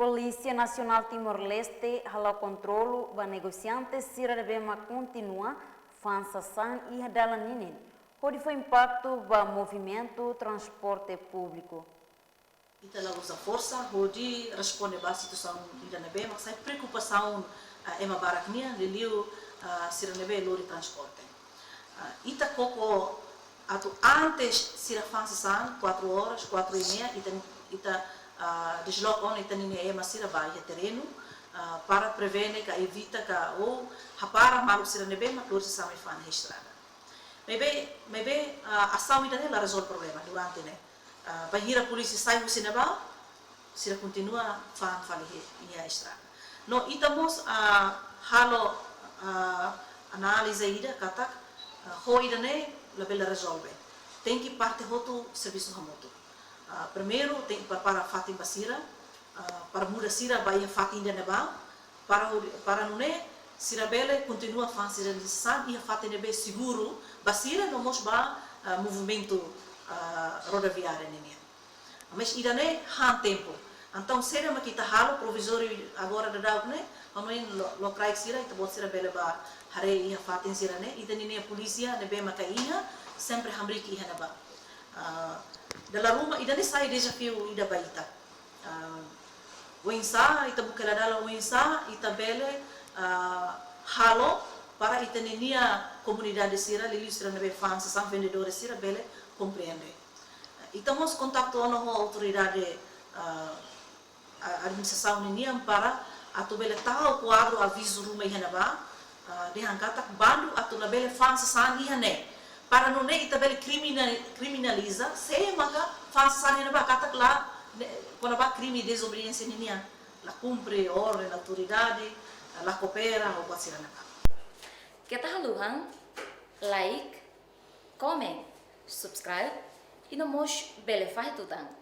Polícia Nacional Timor-Leste hala controlo ba negociantes sira bema continua fansasan e dalaninin. Onde foi impacto ba movimento transporte público. Ita lá usa força, onde responde ba situação ida nebe, mas sai preocupação ema baraknia liliu sira nebe lori transporte. Ita koko atu antes sira fansasan 4 horas, 4:30 ita desloca on ita nini ema sira ba ia terreno para prevenir que evita que ou rapara malu sira nebe ma lori sama fan estrada. Maybe ação ida nela resolve problema durante né. Bahira polisi sai usina ba sira continua fan ia estrada. No itamos halo análise ida kata ho ida ne labela resolve. Tem que parte hotu serviço remoto. Primeiro tem que para fatin basira para muda sira baia fatin da neba para nune sira bele continua fan sira lisan ia fatin nebe seguro basira no mos ba movimento rodoviária nenia. Mas ida ne han tempo. Então será que kita halo provisório agora da dau ne, amoin lo crai sira ita bot sira bele ba hare ia fatin sira ne, ida nenia polícia ne be makaiha sempre hamri ki hana ba. Dalam rumah ida ne sai desafio ida baita. Wensa ita bukela dala wensa ita bele halo para ita nenia comunidade sira lili sira ne be fans sam vendedores sira bele compreende. Estamos contato com a autoridade administração nenia para atu bele tahu quadro aviso rumah ihanaba dihangkata bandu atu na bele fans sani hane para não nem ita bele criminaliza se maka fans sani ihanaba kata lá quando ba crime desobediência nenia la cumpre ordem da autoridade la coopera ou quase nada. Kita haluhan like, comment, subscribe e não mos bele faz tudo.